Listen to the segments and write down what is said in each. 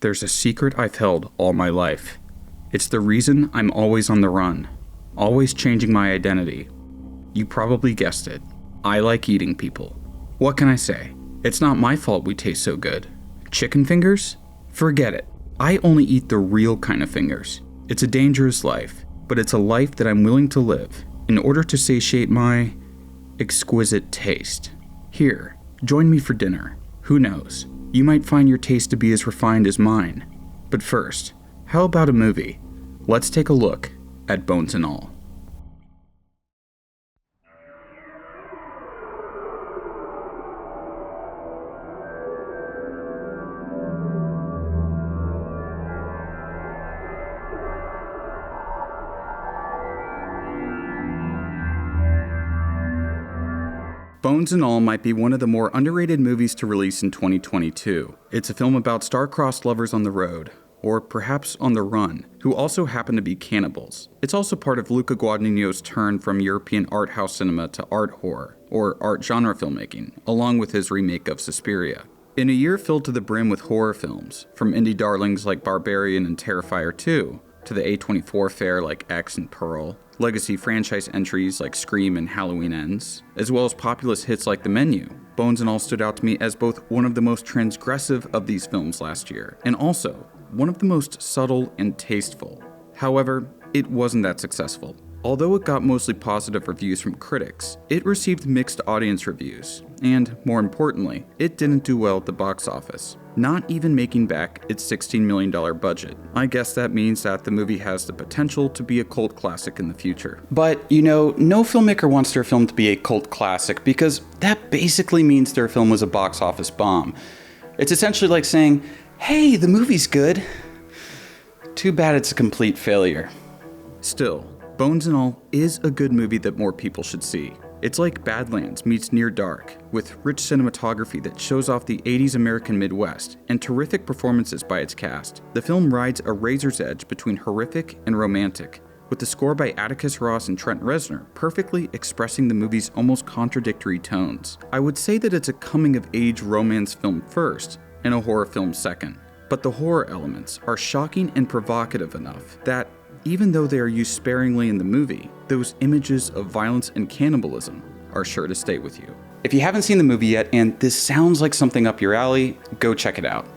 There's a secret I've held all my life. It's the reason I'm always on the run, always changing my identity. You probably guessed it. I like eating people. What can I say? It's not my fault we taste so good. Chicken fingers? Forget it. I only eat the real kind of fingers. It's a dangerous life, but it's a life that I'm willing to live in order to satiate my exquisite taste. Here, join me for dinner. Who knows? You might find your taste to be as refined as mine. But first, how about a movie? Let's take a look at Bones and All. Bones and All might be one of the more underrated movies to release in 2022. It's a film about star-crossed lovers on the road, or perhaps on the run, who also happen to be cannibals. It's also part of Luca Guadagnino's turn from European art house cinema to art horror, or art genre filmmaking, along with his remake of Suspiria. In a year filled to the brim with horror films, from indie darlings like Barbarian and Terrifier 2, to the A24 fare like X and Pearl, legacy franchise entries like Scream and Halloween Ends, as well as populist hits like The Menu, Bones and All stood out to me as both one of the most transgressive of these films last year, and also one of the most subtle and tasteful. However, it wasn't that successful. Although it got mostly positive reviews from critics, it received mixed audience reviews, and more importantly, it didn't do well at the box office, not even making back its $16 million budget. I guess that means that the movie has the potential to be a cult classic in the future. But, no filmmaker wants their film to be a cult classic because that basically means their film was a box office bomb. It's essentially like saying, hey, the movie's good. Too bad it's a complete failure. Still, Bones and All is a good movie that more people should see. It's like Badlands meets Near Dark, with rich cinematography that shows off the 80s American Midwest, and terrific performances by its cast. The film rides a razor's edge between horrific and romantic, with the score by Atticus Ross and Trent Reznor perfectly expressing the movie's almost contradictory tones. I would say that it's a coming-of-age romance film first, and a horror film second. But the horror elements are shocking and provocative enough that, even though they are used sparingly in the movie, those images of violence and cannibalism are sure to stay with you. If you haven't seen the movie yet and this sounds like something up your alley, go check it out.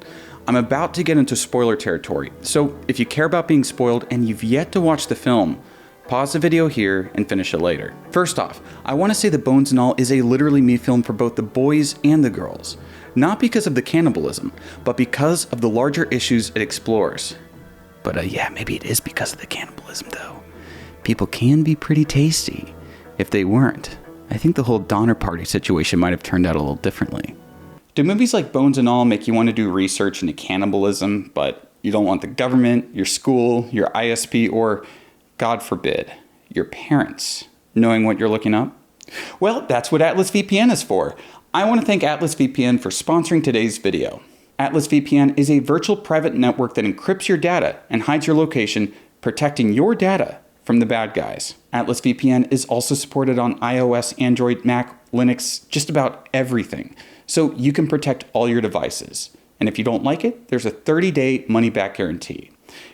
I'm about to get into spoiler territory, so if you care about being spoiled and you've yet to watch the film, pause the video here and finish it later. First off, I want to say that Bones and All is a literally me film for both the boys and the girls. Not because of the cannibalism, but because of the larger issues it explores. But yeah, maybe it is because of the cannibalism though. People can be pretty tasty. If they weren't, I think the whole Donner Party situation might have turned out a little differently. Do movies like Bones and All make you want to do research into cannibalism, but you don't want the government, your school, your ISP, or, God forbid, your parents knowing what you're looking up? Well, that's what Atlas VPN is for. I want to thank Atlas VPN for sponsoring today's video. Atlas VPN is a virtual private network that encrypts your data and hides your location, protecting your data from the bad guys. Atlas VPN is also supported on iOS, Android, Mac, Linux, just about everything, so you can protect all your devices. And if you don't like it, there's a 30-day money-back guarantee.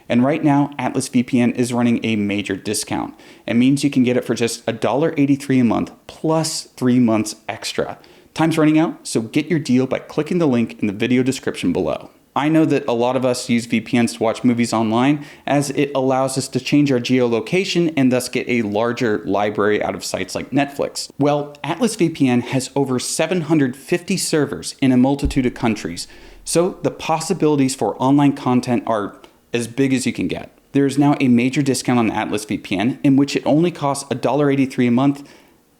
And right now, Atlas VPN is running a major discount. It means you can get it for just $1.83 a month plus 3 months extra. Time's running out, so get your deal by clicking the link in the video description below. I know that a lot of us use VPNs to watch movies online, as it allows us to change our geolocation and thus get a larger library out of sites like Netflix. Well, Atlas VPN has over 750 servers in a multitude of countries, so the possibilities for online content are as big as you can get. There is now a major discount on Atlas VPN, in which it only costs $1.83 a month.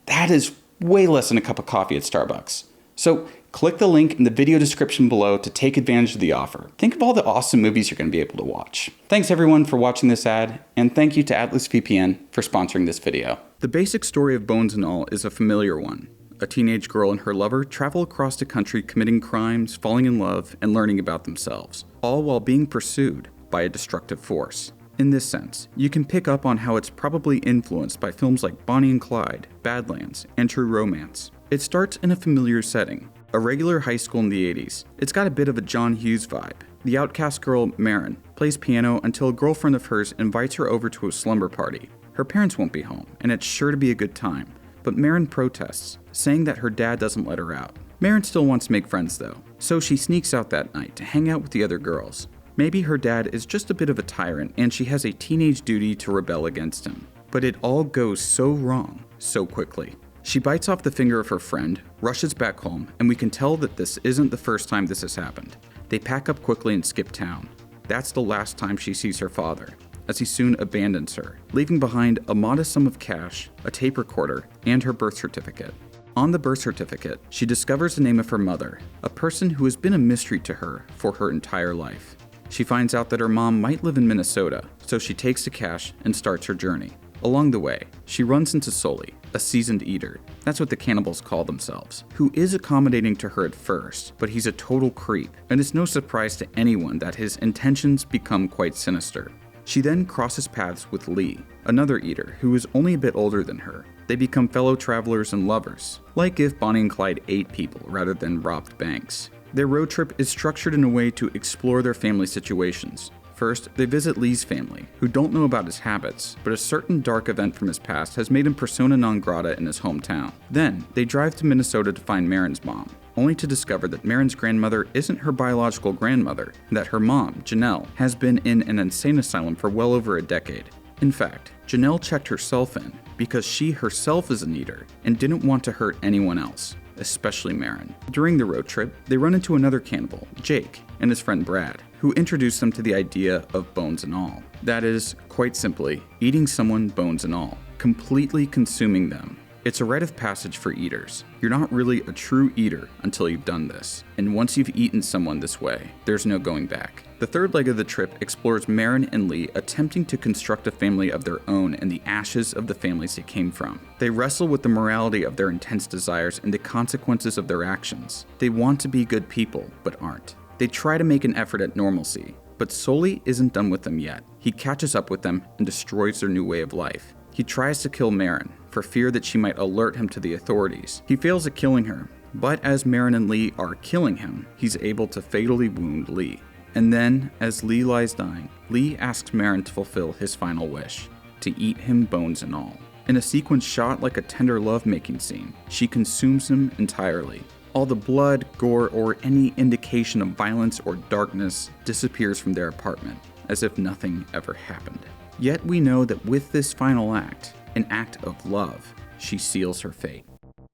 That is way less than a cup of coffee at Starbucks. So click the link in the video description below to take advantage of the offer. Think of all the awesome movies you're going to be able to watch. Thanks everyone for watching this ad, and thank you to Atlas VPN for sponsoring this video. The basic story of Bones and All is a familiar one. A teenage girl and her lover travel across the country committing crimes, falling in love, and learning about themselves, all while being pursued by a destructive force. In this sense, you can pick up on how it's probably influenced by films like Bonnie and Clyde, Badlands, and True Romance. It starts in a familiar setting, a regular high school in the 80s. It's got a bit of a John Hughes vibe, The outcast girl, Marin, plays piano until a girlfriend of hers invites her over to a slumber party. Her parents won't be home, and it's sure to be a good time, but Marin protests, saying that her dad doesn't let her out. Marin still wants to make friends though, so she sneaks out that night to hang out with the other girls. Maybe her dad is just a bit of a tyrant and she has a teenage duty to rebel against him. But it all goes so wrong, so quickly. She bites off the finger of her friend, rushes back home, and we can tell that this isn't the first time this has happened. They pack up quickly and skip town. That's the last time she sees her father, as he soon abandons her, leaving behind a modest sum of cash, a tape recorder, and her birth certificate. On the birth certificate, she discovers the name of her mother, a person who has been a mystery to her for her entire life. She finds out that her mom might live in Minnesota, so she takes the cash and starts her journey. Along the way, she runs into Sully, a seasoned eater. That's what the cannibals call themselves, who is accommodating to her at first, but he's a total creep, and it's no surprise to anyone that his intentions become quite sinister. She then crosses paths with Lee, another eater who is only a bit older than her. They become fellow travelers and lovers, like if Bonnie and Clyde ate people rather than robbed banks. Their road trip is structured in a way to explore their family situations. First, they visit Lee's family, who don't know about his habits, but a certain dark event from his past has made him persona non grata in his hometown. Then, they drive to Minnesota to find Marin's mom, only to discover that Marin's grandmother isn't her biological grandmother, and that her mom, Janelle, has been in an insane asylum for well over a decade. In fact, Janelle checked herself in because she herself is an eater and didn't want to hurt anyone else, especially Marin. During the road trip, they run into another cannibal, Jake, and his friend Brad, who introduced them to the idea of bones and all. That is, quite simply, eating someone bones and all, completely consuming them. It's a rite of passage for eaters. You're not really a true eater until you've done this, and once you've eaten someone this way, there's no going back. The third leg of the trip explores Marin and Lee attempting to construct a family of their own in the ashes of the families they came from. They wrestle with the morality of their intense desires and the consequences of their actions. They want to be good people, but aren't. They try to make an effort at normalcy, but Sully isn't done with them yet. He catches up with them and destroys their new way of life. He tries to kill Marin, for fear that she might alert him to the authorities. He fails at killing her, but as Marin and Lee are killing him, he's able to fatally wound Lee. And then, as Lee lies dying, Lee asks Marin to fulfill his final wish, to eat him bones and all. In a sequence shot like a tender lovemaking scene, she consumes him entirely. All the blood, gore, or any indication of violence or darkness disappears from their apartment, as if nothing ever happened. Yet we know that with this final act, an act of love, she seals her fate.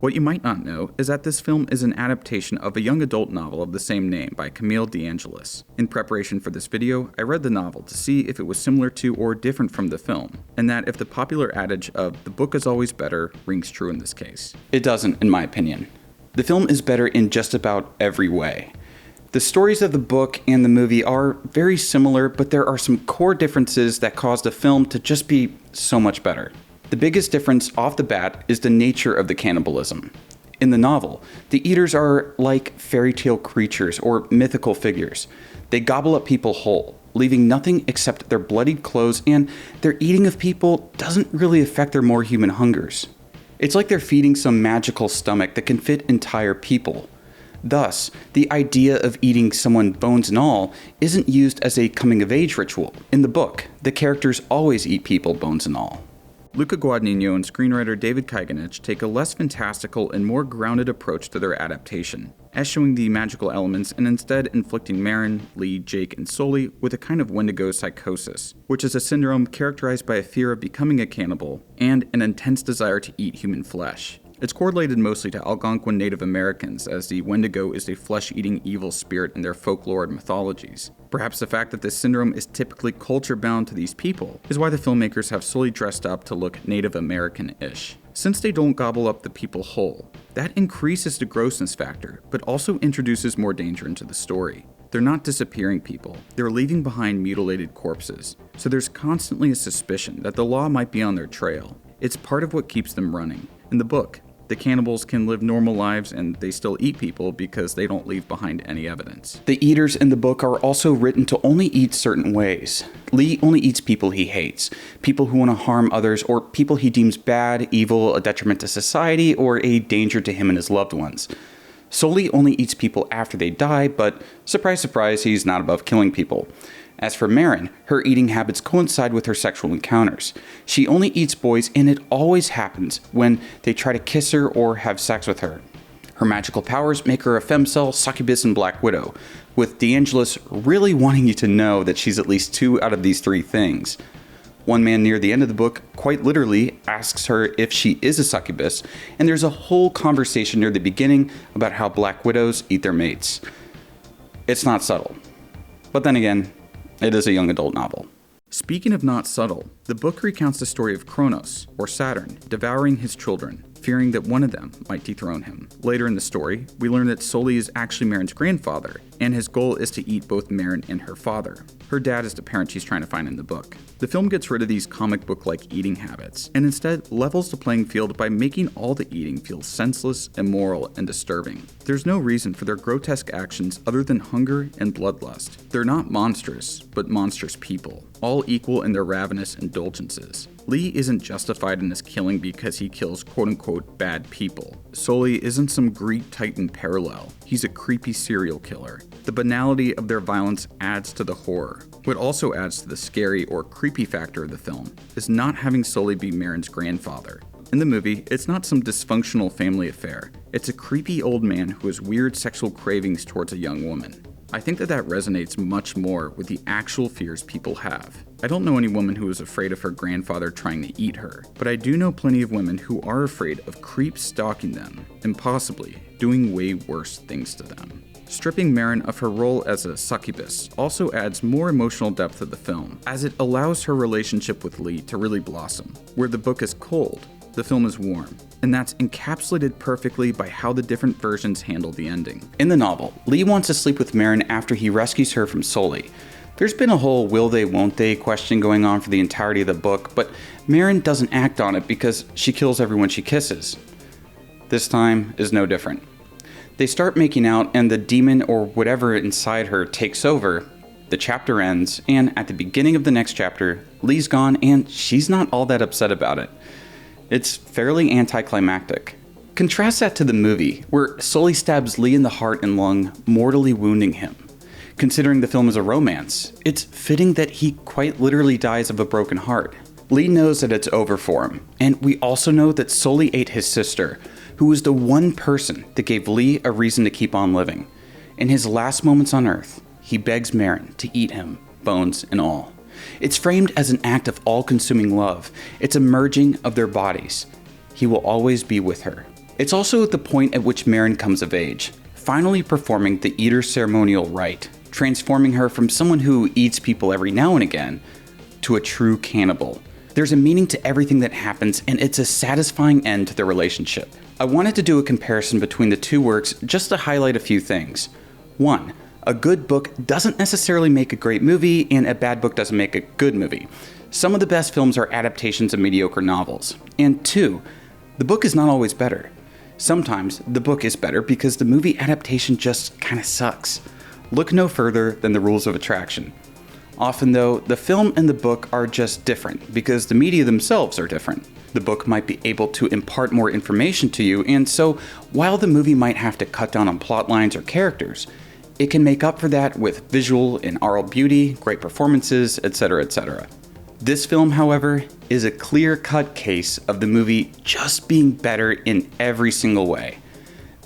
What you might not know is that this film is an adaptation of a young adult novel of the same name by Camille DeAngelis. In preparation for this video, I read the novel to see if it was similar to or different from the film, and that if the popular adage of the book is always better rings true in this case. It doesn't, in my opinion. The film is better in just about every way. The stories of the book and the movie are very similar, but there are some core differences that cause the film to just be so much better. The biggest difference off the bat is the nature of the cannibalism. In the novel, the eaters are like fairy tale creatures or mythical figures. They gobble up people whole, leaving nothing except their bloodied clothes, and their eating of people doesn't really affect their more human hungers. It's like they're feeding some magical stomach that can fit entire people. Thus, the idea of eating someone bones and all isn't used as a coming-of-age ritual. In the book, the characters always eat people bones and all. Luca Guadagnino and screenwriter David Kajganich take a less fantastical and more grounded approach to their adaptation, eschewing the magical elements and instead inflicting Marin, Lee, Jake, and Sully with a kind of Wendigo psychosis, which is a syndrome characterized by a fear of becoming a cannibal and an intense desire to eat human flesh. It's correlated mostly to Algonquin Native Americans, as the Wendigo is a flesh-eating evil spirit in their folklore and mythologies. Perhaps the fact that this syndrome is typically culture-bound to these people is why the filmmakers have Sully dressed up to look Native American-ish. Since they don't gobble up the people whole, that increases the grossness factor, but also introduces more danger into the story. They're not disappearing people, they're leaving behind mutilated corpses, so there's constantly a suspicion that the law might be on their trail. It's part of what keeps them running. In the book, the cannibals can live normal lives and they still eat people because they don't leave behind any evidence. The eaters in the book are also written to only eat certain ways. Lee only eats people he hates, people who want to harm others, or people he deems bad, evil, a detriment to society, or a danger to him and his loved ones. Sully only eats people after they die, but surprise, surprise, he's not above killing people. As for Marin, her eating habits coincide with her sexual encounters. She only eats boys, and it always happens when they try to kiss her or have sex with her. Her magical powers make her a femcell, succubus, and Black Widow, with DeAngelis really wanting you to know that she's at least 2 out of these 3 things. One man near the end of the book quite literally asks her if she is a succubus, and there's a whole conversation near the beginning about how Black Widows eat their mates. It's not subtle. But then again, it is a young adult novel. Speaking of not subtle, the book recounts the story of Kronos, or Saturn, devouring his children, fearing that one of them might dethrone him. Later in the story, we learn that Sully is actually Marin's grandfather, and his goal is to eat both Marin and her father. Her dad is the parent she's trying to find in the book. The film gets rid of these comic book-like eating habits, and instead levels the playing field by making all the eating feel senseless, immoral, and disturbing. There's no reason for their grotesque actions other than hunger and bloodlust. They're not monstrous, but monstrous people, all equal in their ravenous indulgences. Lee isn't justified in his killing because he kills quote-unquote bad people. Sully isn't some Greek titan parallel. He's a creepy serial killer. The banality of their violence adds to the horror. What also adds to the scary or creepy factor of the film is not having Sully be Marin's grandfather. In the movie, it's not some dysfunctional family affair. It's a creepy old man who has weird sexual cravings towards a young woman. I think that resonates much more with the actual fears people have. I don't know any woman who is afraid of her grandfather trying to eat her, but I do know plenty of women who are afraid of creeps stalking them, and possibly doing way worse things to them. Stripping Marin of her role as a succubus also adds more emotional depth to the film, as it allows her relationship with Lee to really blossom. Where the book is cold, the film is warm, and that's encapsulated perfectly by how the different versions handle the ending. In the novel, Lee wants to sleep with Marin after he rescues her from Sully. There's been a whole will they won't they question going on for the entirety of the book, but Marin doesn't act on it because she kills everyone she kisses. This time is no different. They start making out and the demon or whatever inside her takes over. The chapter ends, and at the beginning of the next chapter, Lee's gone and she's not all that upset about it. It's fairly anticlimactic. Contrast that to the movie, where Sully stabs Lee in the heart and lung, mortally wounding him. Considering the film is a romance, it's fitting that he quite literally dies of a broken heart. Lee knows that it's over for him, and we also know that Sully ate his sister, who was the one person that gave Lee a reason to keep on living. In his last moments on Earth, he begs Marin to eat him, bones and all. It's framed as an act of all-consuming love. It's a merging of their bodies. He will always be with her. It's also at the point at which Marin comes of age, finally performing the eater's ceremonial rite, transforming her from someone who eats people every now and again to a true cannibal. There's a meaning to everything that happens, and it's a satisfying end to their relationship. I wanted to do a comparison between the two works just to highlight a few things. 1. A good book doesn't necessarily make a great movie, and a bad book doesn't make a good movie. Some of the best films are adaptations of mediocre novels. And 2, the book is not always better. Sometimes the book is better because the movie adaptation just kinda sucks. Look no further than The Rules of Attraction. Often though, the film and the book are just different because the media themselves are different. The book might be able to impart more information to you, and so while the movie might have to cut down on plot lines or characters, it can make up for that with visual and oral beauty, great performances, etc., etc. This film, however, is a clear-cut case of the movie just being better in every single way.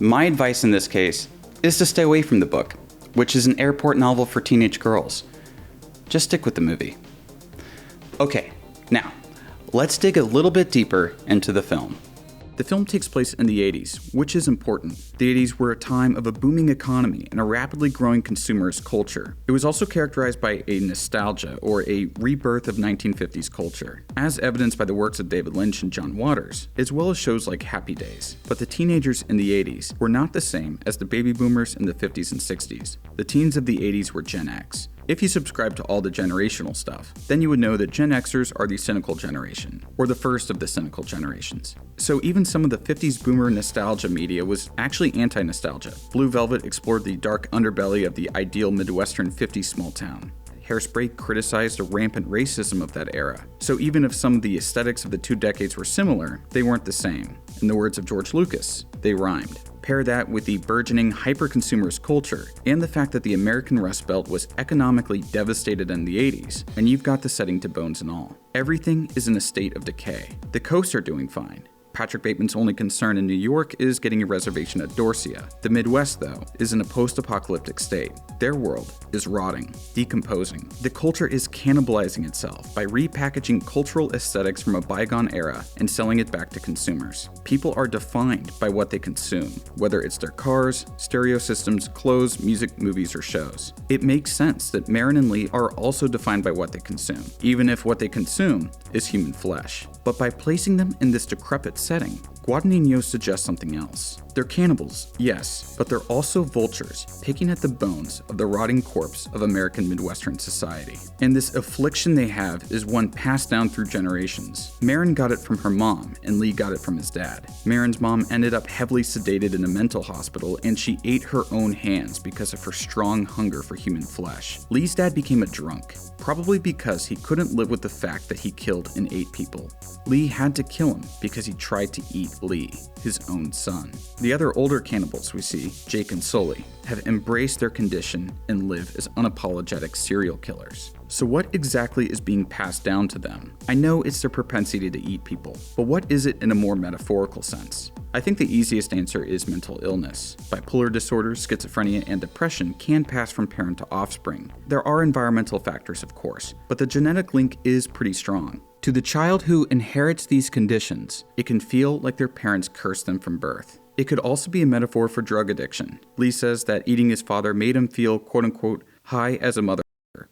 My advice in this case is to stay away from the book, which is an airport novel for teenage girls. Just stick with the movie. Okay, now, let's dig a little bit deeper into the film. The film takes place in the 80s, which is important. The 80s were a time of a booming economy and a rapidly growing consumerist culture. It was also characterized by a nostalgia, or a rebirth of 1950s culture, as evidenced by the works of David Lynch and John Waters, as well as shows like Happy Days. But the teenagers in the 80s were not the same as the baby boomers in the 50s and 60s. The teens of the 80s were Gen X. If you subscribe to all the generational stuff, then you would know that Gen Xers are the cynical generation, or the first of the cynical generations. So even some of the 50s boomer nostalgia media was actually anti-nostalgia. Blue Velvet explored the dark underbelly of the ideal Midwestern 50s small town. Hairspray criticized the rampant racism of that era. So even if some of the aesthetics of the two decades were similar, they weren't the same. In the words of George Lucas, they rhymed. Pair that with the burgeoning hyper-consumerist culture and the fact that the American Rust Belt was economically devastated in the 80s, and you've got the setting to Bones and All. Everything is in a state of decay. The coasts are doing fine. Patrick Bateman's only concern in New York is getting a reservation at Dorsia. The Midwest, though, is in a post-apocalyptic state. Their world is rotting, decomposing. The culture is cannibalizing itself by repackaging cultural aesthetics from a bygone era and selling it back to consumers. People are defined by what they consume, whether it's their cars, stereo systems, clothes, music, movies, or shows. It makes sense that Marin and Lee are also defined by what they consume, even if what they consume is human flesh. But by placing them in this decrepit setting, Guadagnino suggests something else. They're cannibals, yes, but they're also vultures, picking at the bones of the rotting corpse of American Midwestern society. And this affliction they have is one passed down through generations. Marin got it from her mom, and Lee got it from his dad. Marin's mom ended up heavily sedated in a mental hospital, and she ate her own hands because of her strong hunger for human flesh. Lee's dad became a drunk, probably because he couldn't live with the fact that he killed and ate people. Lee had to kill him because he tried to eat Lee, his own son. The other older cannibals we see, Jake and Sully, have embraced their condition and live as unapologetic serial killers. So what exactly is being passed down to them? I know it's their propensity to eat people, but what is it in a more metaphorical sense? I think the easiest answer is mental illness. Bipolar disorder, schizophrenia, and depression can pass from parent to offspring. There are environmental factors, of course, but the genetic link is pretty strong. To the child who inherits these conditions, it can feel like their parents cursed them from birth. It could also be a metaphor for drug addiction. Lee says that eating his father made him feel quote-unquote high as a mother,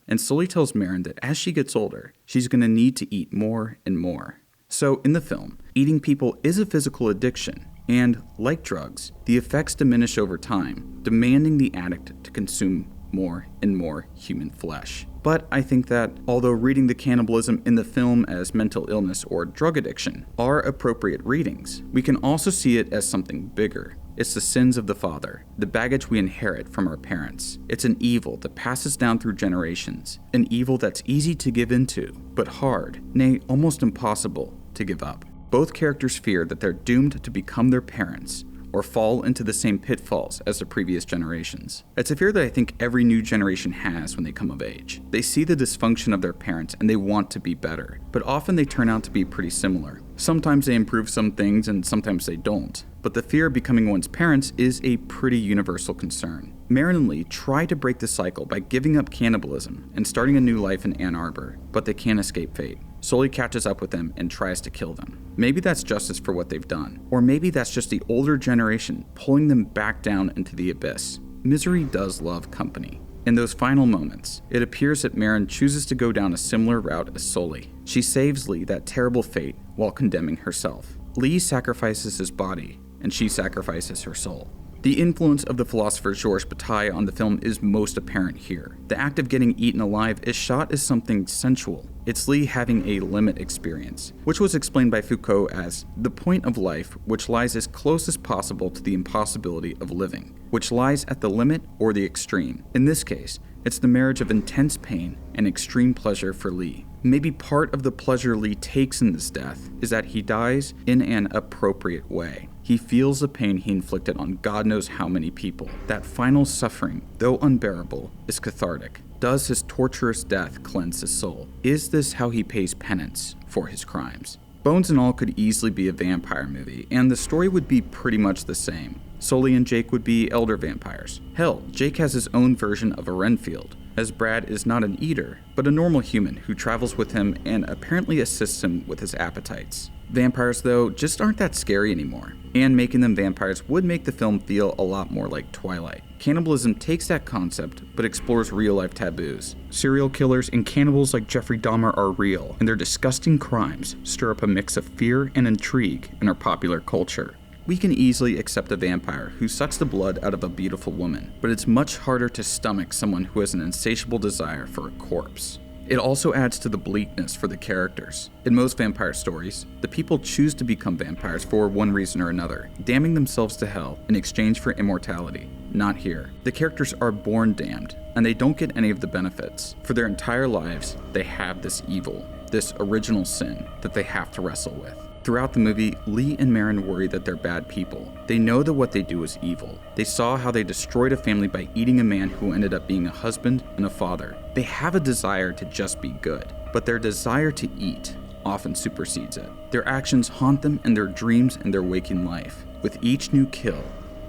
and Sully tells Marin that as she gets older, she's going to need to eat more and more. So in the film, eating people is a physical addiction, and like drugs, the effects diminish over time, demanding the addict to consume more and more human flesh. But I think that, although reading the cannibalism in the film as mental illness or drug addiction are appropriate readings, we can also see it as something bigger. It's the sins of the father, the baggage we inherit from our parents. It's an evil that passes down through generations, an evil that's easy to give into, but hard, nay, almost impossible to give up. Both characters fear that they're doomed to become their parents, or fall into the same pitfalls as the previous generations. It's a fear that I think every new generation has when they come of age. They see the dysfunction of their parents and they want to be better, but often they turn out to be pretty similar. Sometimes they improve some things and sometimes they don't, but the fear of becoming one's parents is a pretty universal concern. Marin and Lee try to break the cycle by giving up cannibalism and starting a new life in Ann Arbor, but they can't escape fate. Sully catches up with them and tries to kill them. Maybe that's justice for what they've done, or maybe that's just the older generation pulling them back down into the abyss. Misery does love company. In those final moments, it appears that Marin chooses to go down a similar route as Sully. She saves Lee that terrible fate while condemning herself. Lee sacrifices his body, and she sacrifices her soul. The influence of the philosopher Georges Bataille on the film is most apparent here. The act of getting eaten alive is shot as something sensual. It's Lee having a limit experience, which was explained by Foucault as the point of life which lies as close as possible to the impossibility of living, which lies at the limit or the extreme. In this case, it's the marriage of intense pain and extreme pleasure for Lee. Maybe part of the pleasure Lee takes in this death is that he dies in an appropriate way. He feels the pain he inflicted on God knows how many people. That final suffering, though unbearable, is cathartic. Does his torturous death cleanse his soul? Is this how he pays penance for his crimes? Bones and All could easily be a vampire movie, and the story would be pretty much the same. Sully and Jake would be elder vampires. Hell, Jake has his own version of a Renfield, as Brad is not an eater, but a normal human who travels with him and apparently assists him with his appetites. Vampires, though, just aren't that scary anymore, and making them vampires would make the film feel a lot more like Twilight. Cannibalism takes that concept, but explores real-life taboos. Serial killers and cannibals like Jeffrey Dahmer are real, and their disgusting crimes stir up a mix of fear and intrigue in our popular culture. We can easily accept a vampire who sucks the blood out of a beautiful woman, but it's much harder to stomach someone who has an insatiable desire for a corpse. It also adds to the bleakness for the characters. In most vampire stories, the people choose to become vampires for one reason or another, damning themselves to hell in exchange for immortality. Not here. The characters are born damned, and they don't get any of the benefits. For their entire lives, they have this evil, this original sin that they have to wrestle with. Throughout the movie, Lee and Marin worry that they're bad people. They know that what they do is evil. They saw how they destroyed a family by eating a man who ended up being a husband and a father. They have a desire to just be good, but their desire to eat often supersedes it. Their actions haunt them in their dreams and their waking life. With each new kill,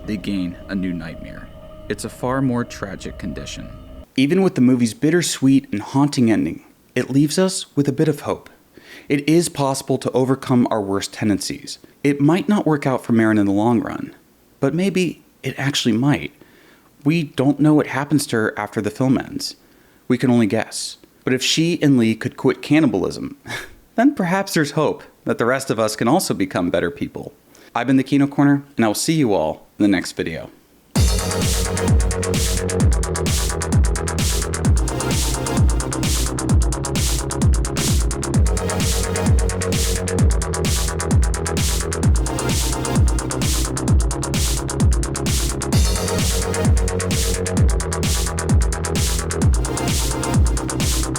they gain a new nightmare. It's a far more tragic condition. Even with the movie's bittersweet and haunting ending, it leaves us with a bit of hope. It is possible to overcome our worst tendencies. It might not work out for Marin in the long run, but maybe it actually might. We don't know what happens to her after the film ends. We can only guess. But if she and Lee could quit cannibalism, then perhaps there's hope that the rest of us can also become better people. I've been the Kino Corner, and I will see you all in the next video.